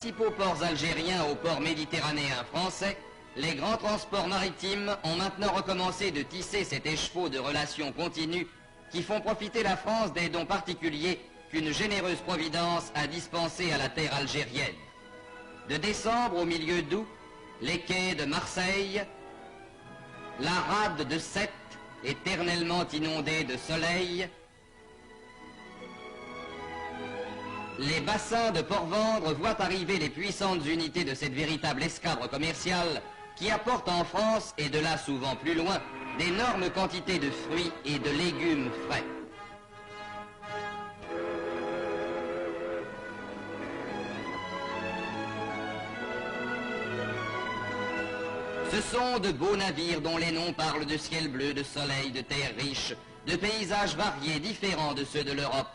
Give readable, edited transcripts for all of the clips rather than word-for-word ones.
Principaux ports algériens aux ports méditerranéens français, les grands transports maritimes ont maintenant recommencé de tisser cet écheveau de relations continues qui font profiter la France des dons particuliers qu'une généreuse providence a dispensés à la terre algérienne. De décembre au milieu d'août, les quais de Marseille, la rade de Sète, éternellement inondée de soleil, les bassins de Port-Vendre voient arriver les puissantes unités de cette véritable escadre commerciale qui apporte en France, et de là souvent plus loin, d'énormes quantités de fruits et de légumes frais. Ce sont de beaux navires dont les noms parlent de ciel bleu, de soleil, de terre riche, de paysages variés, différents de ceux de l'Europe.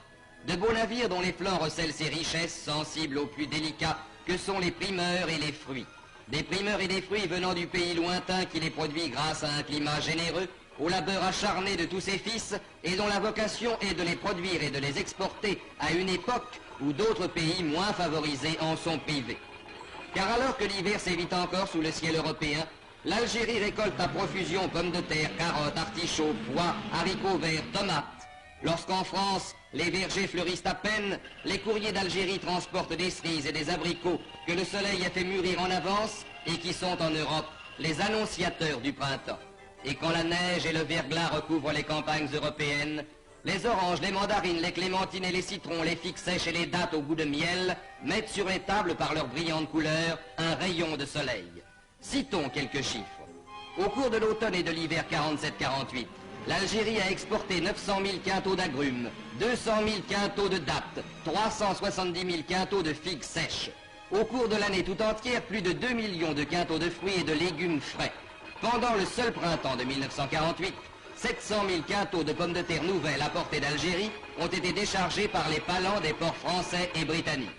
De beaux navires dont les flancs recèlent ces richesses sensibles aux plus délicats que sont les primeurs et les fruits. Des primeurs et des fruits venant du pays lointain qui les produit grâce à un climat généreux, au labeur acharné de tous ses fils et dont la vocation est de les produire et de les exporter à une époque où d'autres pays moins favorisés en sont privés. Car alors que l'hiver sévit encore sous le ciel européen, l'Algérie récolte à profusion pommes de terre, carottes, artichauts, pois, haricots verts, tomates. Lorsqu'en France, les vergers fleurissent à peine, les courriers d'Algérie transportent des cerises et des abricots que le soleil a fait mûrir en avance et qui sont en Europe les annonciateurs du printemps. Et quand la neige et le verglas recouvrent les campagnes européennes, les oranges, les mandarines, les clémentines et les citrons, les figues sèches et les dattes au goût de miel mettent sur les tables par leurs brillantes couleurs un rayon de soleil. Citons quelques chiffres. Au cours de l'automne et de l'hiver 47-48, l'Algérie a exporté 900 000 quintaux d'agrumes, 200 000 quintaux de dattes, 370 000 quintaux de figues sèches. Au cours de l'année tout entière, plus de 2 millions de quintaux de fruits et de légumes frais. Pendant le seul printemps de 1948, 700 000 quintaux de pommes de terre nouvelles apportées d'Algérie ont été déchargés par les palans des ports français et britanniques.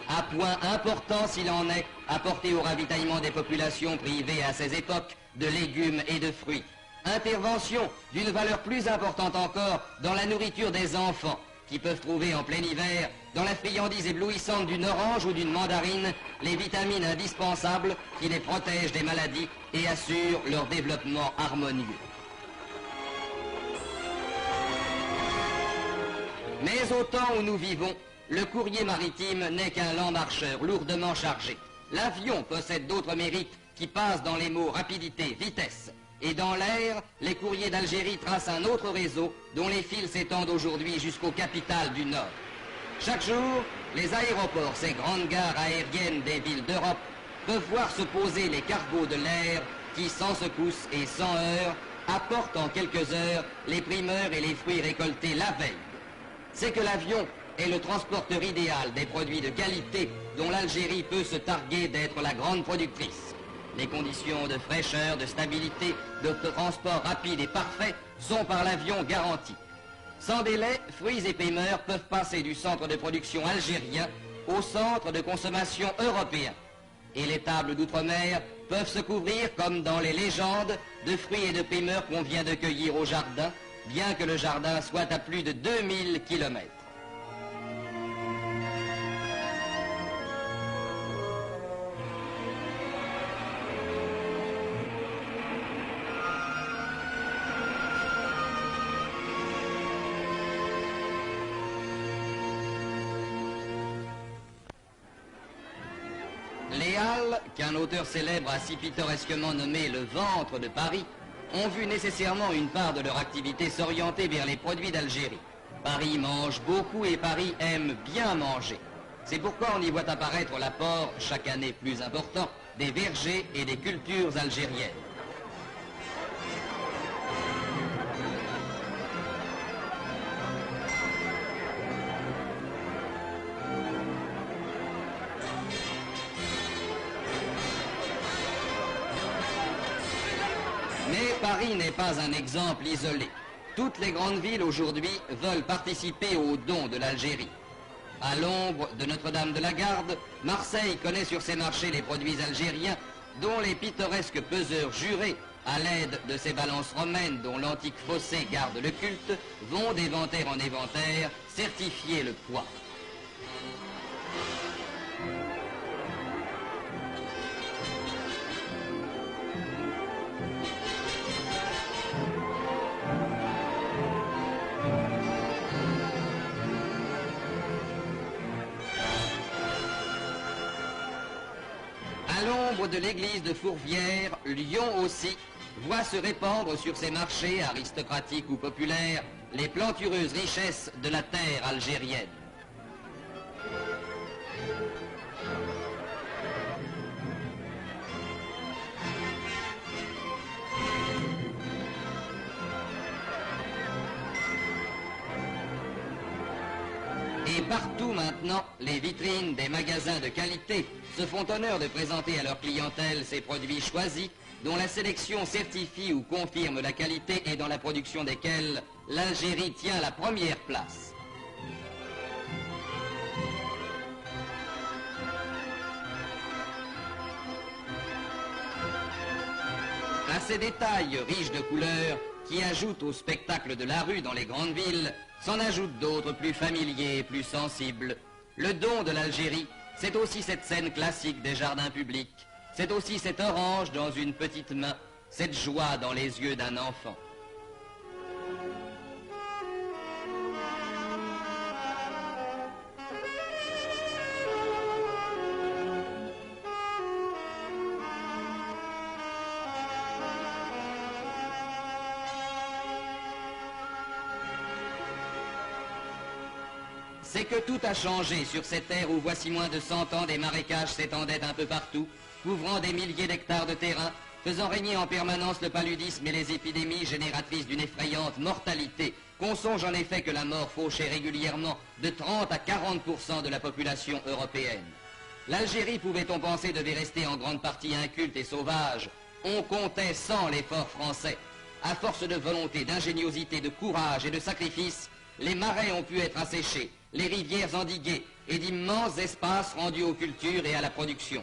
À point important s'il en est, apporté au ravitaillement des populations privées à ces époques de légumes et de fruits. Intervention d'une valeur plus importante encore dans la nourriture des enfants, qui peuvent trouver en plein hiver, dans la friandise éblouissante d'une orange ou d'une mandarine, les vitamines indispensables qui les protègent des maladies et assurent leur développement harmonieux. Mais au temps où nous vivons, le courrier maritime n'est qu'un lent marcheur lourdement chargé. L'avion possède d'autres mérites qui passent dans les mots rapidité, vitesse. Et dans l'air, les courriers d'Algérie tracent un autre réseau dont les fils s'étendent aujourd'hui jusqu'aux capitales du Nord. Chaque jour, les aéroports, ces grandes gares aériennes des villes d'Europe, peuvent voir se poser les cargos de l'air qui, sans secousse et sans heurts, apportent en quelques heures les primeurs et les fruits récoltés la veille. C'est que l'avion est le transporteur idéal des produits de qualité dont l'Algérie peut se targuer d'être la grande productrice. Les conditions de fraîcheur, de stabilité, de transport rapide et parfait sont par l'avion garanties. Sans délai, fruits et primeurs peuvent passer du centre de production algérien au centre de consommation européen. Et les tables d'outre-mer peuvent se couvrir, comme dans les légendes, de fruits et de primeurs qu'on vient de cueillir au jardin, bien que le jardin soit à plus de 2000 km. Les Halles, qu'un auteur célèbre a si pittoresquement nommé le ventre de Paris, ont vu nécessairement une part de leur activité s'orienter vers les produits d'Algérie. Paris mange beaucoup et Paris aime bien manger. C'est pourquoi on y voit apparaître l'apport, chaque année plus important, des vergers et des cultures algériennes. Mais Paris n'est pas un exemple isolé. Toutes les grandes villes aujourd'hui veulent participer aux dons de l'Algérie. À l'ombre de Notre-Dame de la Garde, Marseille connaît sur ses marchés les produits algériens dont les pittoresques peseurs jurés, à l'aide de ces balances romaines dont l'antique fossé garde le culte, vont d'éventaire en éventaire certifier le poids. timbre de l'église de Fourvière, Lyon aussi, voit se répandre sur ses marchés, aristocratiques ou populaires, les plantureuses richesses de la terre algérienne. Et partout maintenant, les vitrines des magasins de qualité se font honneur de présenter à leur clientèle ces produits choisis dont la sélection certifie ou confirme la qualité et dans la production desquels l'Algérie tient la première place. À ces détails riches de couleurs qui ajoutent au spectacle de la rue dans les grandes villes, s'en ajoutent d'autres plus familiers et plus sensibles. Le don de l'Algérie, c'est aussi cette scène classique des jardins publics. C'est aussi cette orange dans une petite main, cette joie dans les yeux d'un enfant. C'est que tout a changé sur cette terre où voici moins de 100 ans des marécages s'étendaient un peu partout, couvrant des milliers d'hectares de terrain, faisant régner en permanence le paludisme et les épidémies génératrices d'une effrayante mortalité, qu'on songe en effet que la mort fauchait régulièrement de 30 à 40% de la population européenne. L'Algérie, pouvait-on penser, devait rester en grande partie inculte et sauvage. On comptait sans l'effort français. À force de volonté, d'ingéniosité, de courage et de sacrifice, les marais ont pu être asséchés, les rivières endiguées et d'immenses espaces rendus aux cultures et à la production.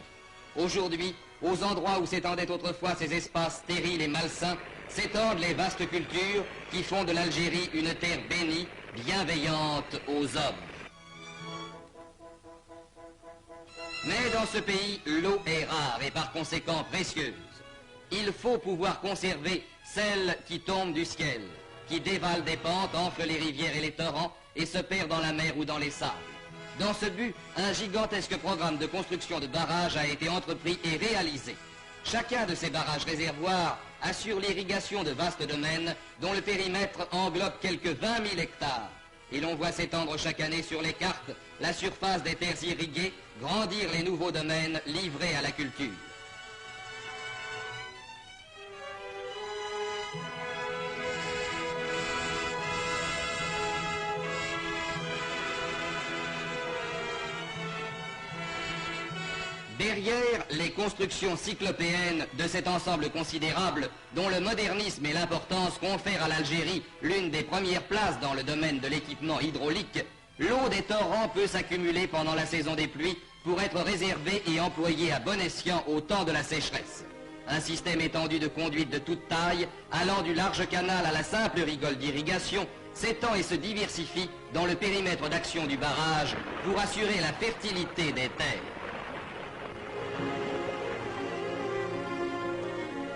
Aujourd'hui, aux endroits où s'étendaient autrefois ces espaces stériles et malsains, s'étendent les vastes cultures qui font de l'Algérie une terre bénie, bienveillante aux hommes. Mais dans ce pays, l'eau est rare et par conséquent précieuse. Il faut pouvoir conserver celle qui tombe du ciel, qui dévale des pentes, enfle les rivières et les torrents et se perd dans la mer ou dans les sables. Dans ce but, un gigantesque programme de construction de barrages a été entrepris et réalisé. Chacun de ces barrages-réservoirs assure l'irrigation de vastes domaines dont le périmètre englobe quelques 20 000 hectares. Et l'on voit s'étendre chaque année sur les cartes la surface des terres irriguées, grandir les nouveaux domaines livrés à la culture. Derrière les constructions cyclopéennes de cet ensemble considérable, dont le modernisme et l'importance confèrent à l'Algérie l'une des premières places dans le domaine de l'équipement hydraulique, l'eau des torrents peut s'accumuler pendant la saison des pluies pour être réservée et employée à bon escient au temps de la sécheresse. Un système étendu de conduites de toute taille, allant du large canal à la simple rigole d'irrigation, s'étend et se diversifie dans le périmètre d'action du barrage pour assurer la fertilité des terres.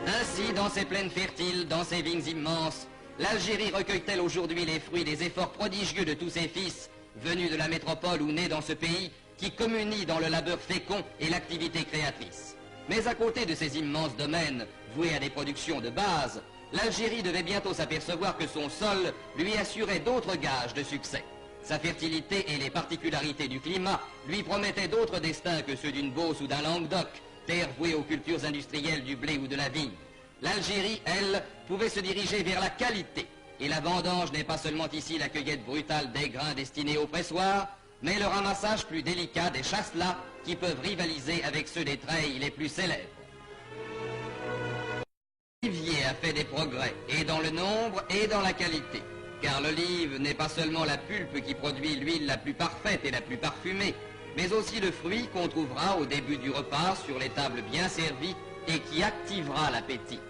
Ainsi, dans ces plaines fertiles, dans ces vignes immenses, l'Algérie recueille-t-elle aujourd'hui les fruits des efforts prodigieux de tous ses fils, venus de la métropole ou nés dans ce pays, qui communient dans le labeur fécond et l'activité créatrice. Mais à côté de ces immenses domaines, voués à des productions de base, l'Algérie devait bientôt s'apercevoir que son sol lui assurait d'autres gages de succès. Sa fertilité et les particularités du climat lui promettaient d'autres destins que ceux d'une Beauce ou d'un Languedoc, terre vouée aux cultures industrielles du blé ou de la vigne. L'Algérie, elle, pouvait se diriger vers la qualité. Et la vendange n'est pas seulement ici la cueillette brutale des grains destinés au pressoir, mais le ramassage plus délicat des chasselas qui peuvent rivaliser avec ceux des treilles les plus célèbres. L'olivier a fait des progrès, et dans le nombre et dans la qualité. Car l'olive n'est pas seulement la pulpe qui produit l'huile la plus parfaite et la plus parfumée, mais aussi le fruit qu'on trouvera au début du repas sur les tables bien servies et qui activera l'appétit.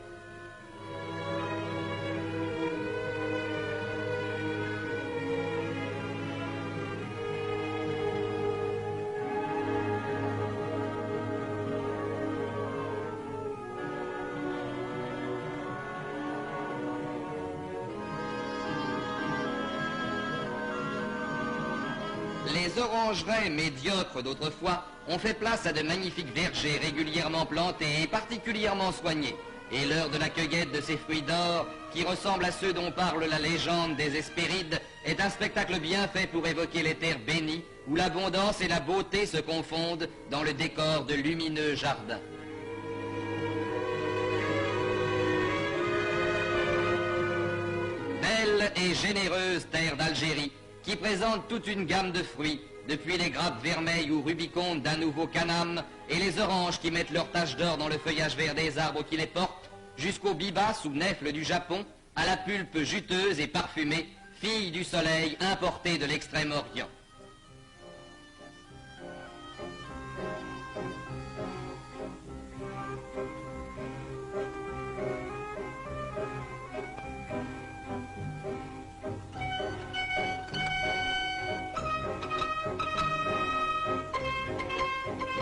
Les orangeraies médiocres d'autrefois on fait place à de magnifiques vergers régulièrement plantés et particulièrement soignés. Et l'heure de la cueillette de ces fruits d'or, qui ressemblent à ceux dont parle la légende des Hespérides, est un spectacle bien fait pour évoquer les terres bénies, où l'abondance et la beauté se confondent dans le décor de lumineux jardins. Belle et généreuse terre d'Algérie, qui présente toute une gamme de fruits, depuis les grappes vermeilles ou rubicondes d'un nouveau canam et les oranges qui mettent leurs taches d'or dans le feuillage vert des arbres qui les portent, jusqu'aux bibas ou nèfles du Japon, à la pulpe juteuse et parfumée, fille du soleil importée de l'Extrême-Orient.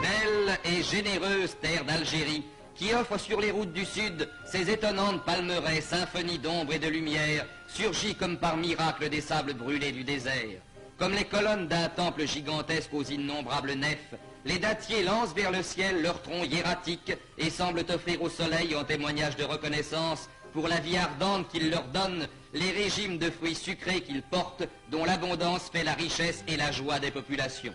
Belle et généreuse terre d'Algérie, qui offre sur les routes du sud ses étonnantes palmeraies, symphonies d'ombre et de lumière, surgies comme par miracle des sables brûlés du désert. Comme les colonnes d'un temple gigantesque aux innombrables nefs, les dattiers lancent vers le ciel leurs troncs hiératiques et semblent offrir au soleil en témoignage de reconnaissance pour la vie ardente qu'il leur donne, les régimes de fruits sucrés qu'ils portent, dont l'abondance fait la richesse et la joie des populations.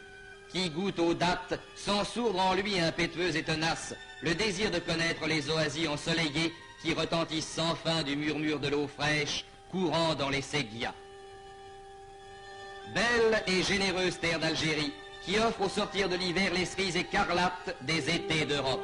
Qui goûte aux dattes, sent sourdre en lui impétueux et tenace, le désir de connaître les oasis ensoleillées qui retentissent sans fin du murmure de l'eau fraîche courant dans les séguias. Belle et généreuse terre d'Algérie, qui offre au sortir de l'hiver les cerises écarlates des étés d'Europe.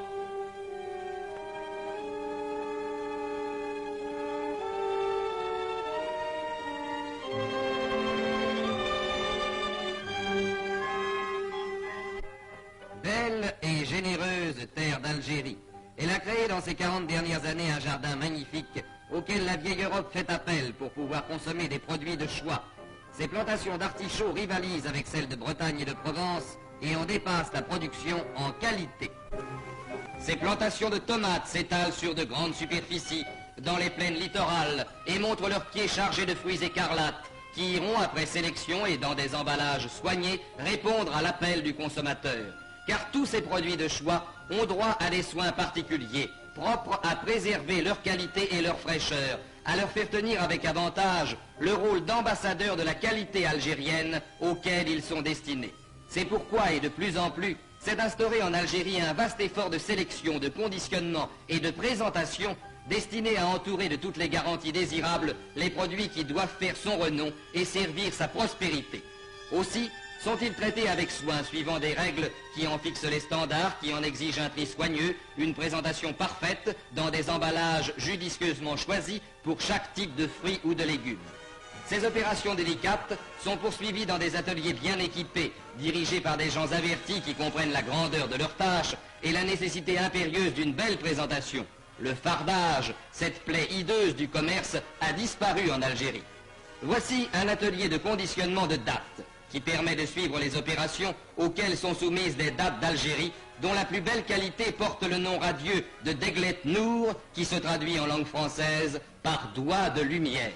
Belle et généreuse terre d'Algérie. Elle a créé dans ces 40 dernières années un jardin magnifique auquel la vieille Europe fait appel pour pouvoir consommer des produits de choix. Ces plantations d'artichauts rivalisent avec celles de Bretagne et de Provence et en dépassent la production en qualité. Ces plantations de tomates s'étalent sur de grandes superficies dans les plaines littorales et montrent leurs pieds chargés de fruits écarlates qui iront, après sélection et dans des emballages soignés, répondre à l'appel du consommateur. Car tous ces produits de choix ont droit à des soins particuliers, propres à préserver leur qualité et leur fraîcheur, à leur faire tenir avec avantage le rôle d'ambassadeur de la qualité algérienne auquel ils sont destinés. C'est pourquoi, et de plus en plus, s'est instauré en Algérie un vaste effort de sélection, de conditionnement et de présentation destiné à entourer de toutes les garanties désirables les produits qui doivent faire son renom et servir sa prospérité. Aussi, sont-ils traités avec soin, suivant des règles qui en fixent les standards, qui en exigent un tri soigneux, une présentation parfaite, dans des emballages judicieusement choisis pour chaque type de fruits ou de légumes. Ces opérations délicates sont poursuivies dans des ateliers bien équipés, dirigés par des gens avertis qui comprennent la grandeur de leur tâche et la nécessité impérieuse d'une belle présentation. Le fardage, cette plaie hideuse du commerce, a disparu en Algérie. Voici un atelier de conditionnement de dattes, qui permet de suivre les opérations auxquelles sont soumises des dattes d'Algérie, dont la plus belle qualité porte le nom radieux de Deglet Nour, qui se traduit en langue française par doigt de lumière.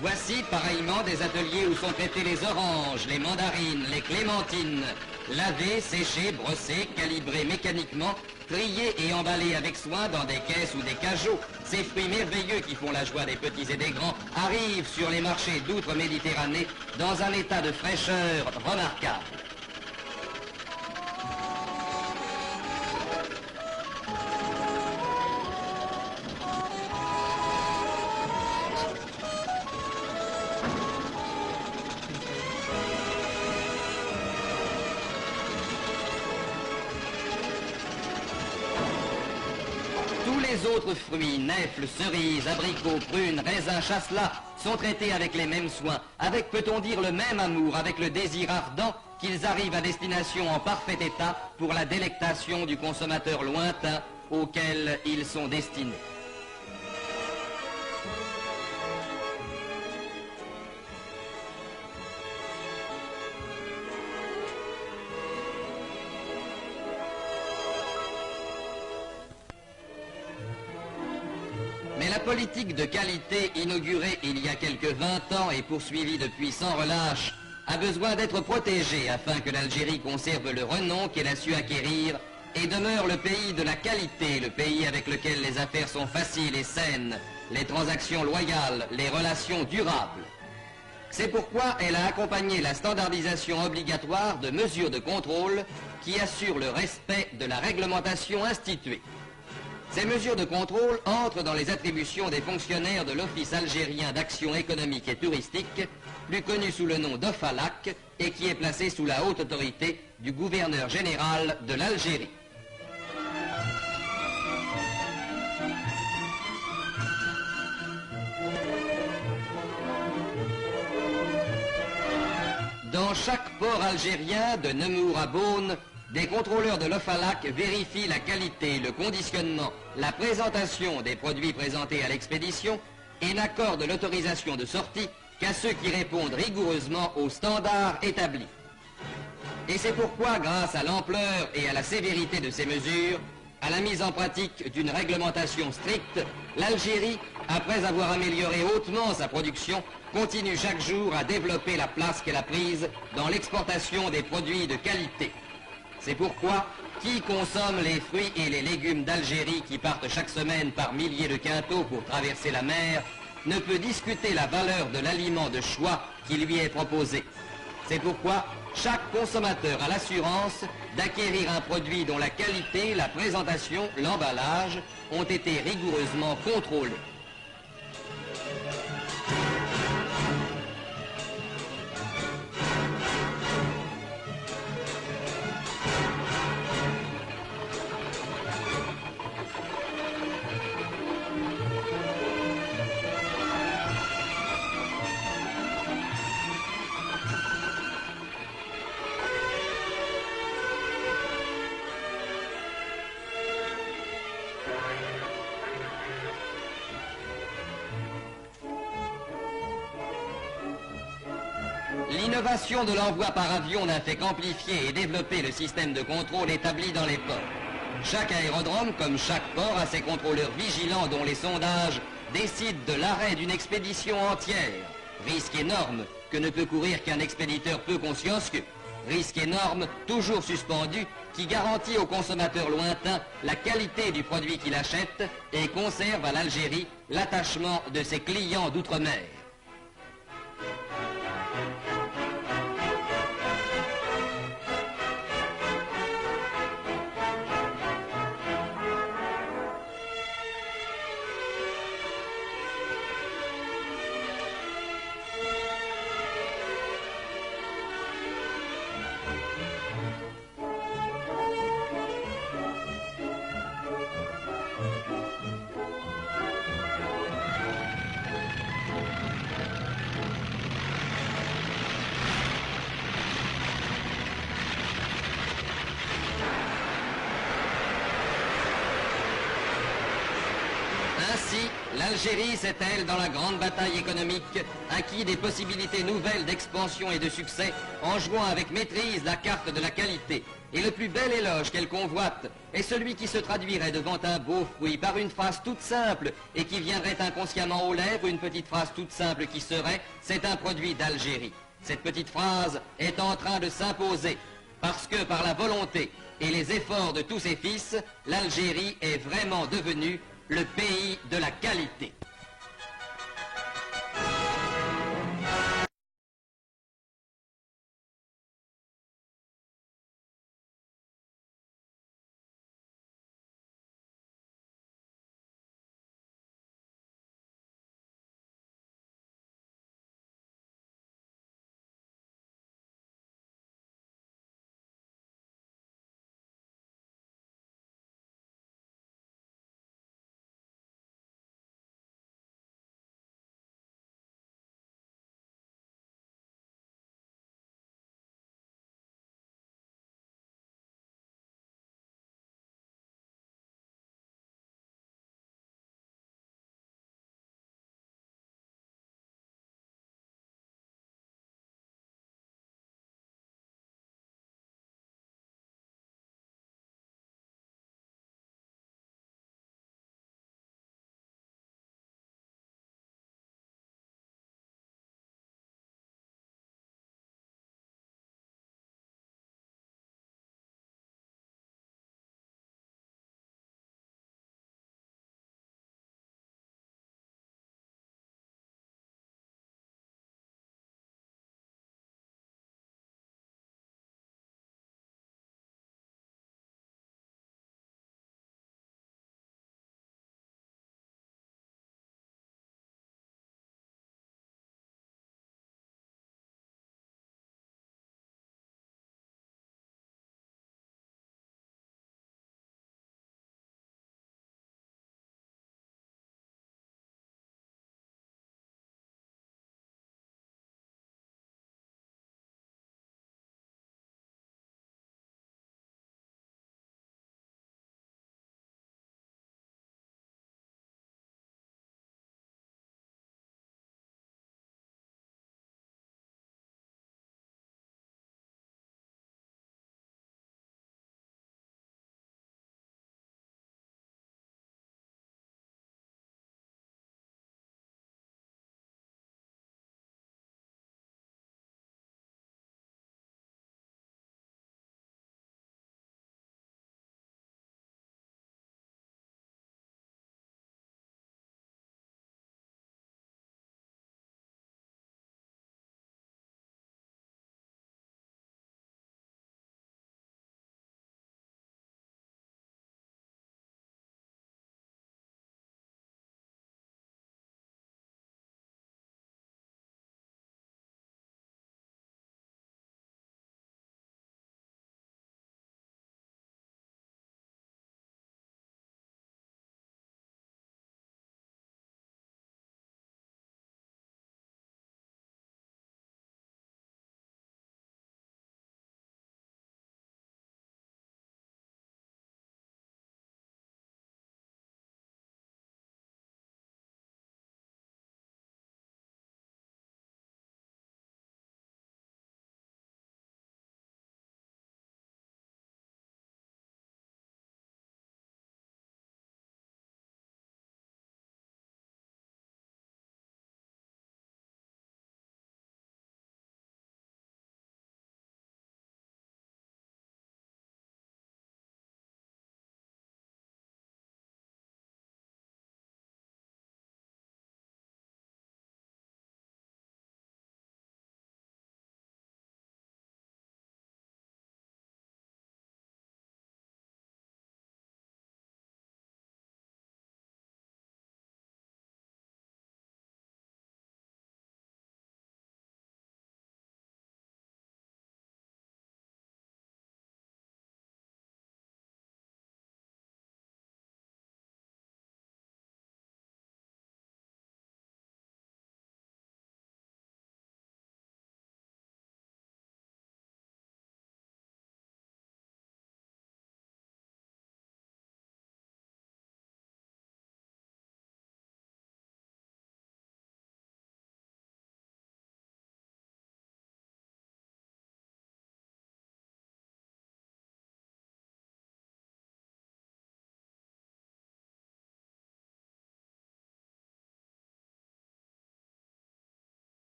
Voici pareillement des ateliers où sont traités les oranges, les mandarines, les clémentines, lavées, séchées, brossées, calibrées mécaniquement, triées et emballées avec soin dans des caisses ou des cajots. Ces fruits merveilleux qui font la joie des petits et des grands arrivent sur les marchés d'outre-Méditerranée dans un état de fraîcheur remarquable. les autres fruits, nèfles, cerises, abricots, prunes, raisins, chasselas, sont traités avec les mêmes soins, avec, peut-on dire, le même amour, avec le désir ardent, qu'ils arrivent à destination en parfait état pour la délectation du consommateur lointain auquel ils sont destinés. Mais la politique de qualité inaugurée il y a quelques 20 ans et poursuivie depuis sans relâche a besoin d'être protégée afin que l'Algérie conserve le renom qu'elle a su acquérir et demeure le pays de la qualité, le pays avec lequel les affaires sont faciles et saines, les transactions loyales, les relations durables. C'est pourquoi elle a accompagné la standardisation obligatoire de mesures de contrôle qui assurent le respect de la réglementation instituée. Ces mesures de contrôle entrent dans les attributions des fonctionnaires de l'Office algérien d'action économique et touristique, plus connu sous le nom d'OFALAC, et qui est placé sous la haute autorité du gouverneur général de l'Algérie. Dans chaque port algérien, de Nemours à Beaune, des contrôleurs de l'OFALAC vérifient la qualité, le conditionnement, la présentation des produits présentés à l'expédition et n'accordent l'autorisation de sortie qu'à ceux qui répondent rigoureusement aux standards établis. Et c'est pourquoi, grâce à l'ampleur et à la sévérité de ces mesures, à la mise en pratique d'une réglementation stricte, l'Algérie, après avoir amélioré hautement sa production, continue chaque jour à développer la place qu'elle a prise dans l'exportation des produits de qualité. C'est pourquoi, qui consomme les fruits et les légumes d'Algérie qui partent chaque semaine par milliers de quintaux pour traverser la mer, ne peut discuter la valeur de l'aliment de choix qui lui est proposé. C'est pourquoi chaque consommateur a l'assurance d'acquérir un produit dont la qualité, la présentation, l'emballage ont été rigoureusement contrôlés. L'innovation de l'envoi par avion n'a fait qu'amplifier et développer le système de contrôle établi dans les ports. Chaque aérodrome, comme chaque port, a ses contrôleurs vigilants dont les sondages décident de l'arrêt d'une expédition entière. Risque énorme que ne peut courir qu'un expéditeur peu consciencieux. Risque énorme, toujours suspendu, qui garantit au consommateur lointain la qualité du produit qu'il achète et conserve à l'Algérie l'attachement de ses clients d'outre-mer. Ainsi, l'Algérie s'est-elle, dans la grande bataille économique, acquis des possibilités nouvelles d'expansion et de succès en jouant avec maîtrise la carte de la qualité. Et le plus bel éloge qu'elle convoite est celui qui se traduirait devant un beau fruit par une phrase toute simple et qui viendrait inconsciemment aux lèvres, une petite phrase toute simple qui serait « c'est un produit d'Algérie ». Cette petite phrase est en train de s'imposer parce que par la volonté et les efforts de tous ses fils, l'Algérie est vraiment devenue le pays de la qualité.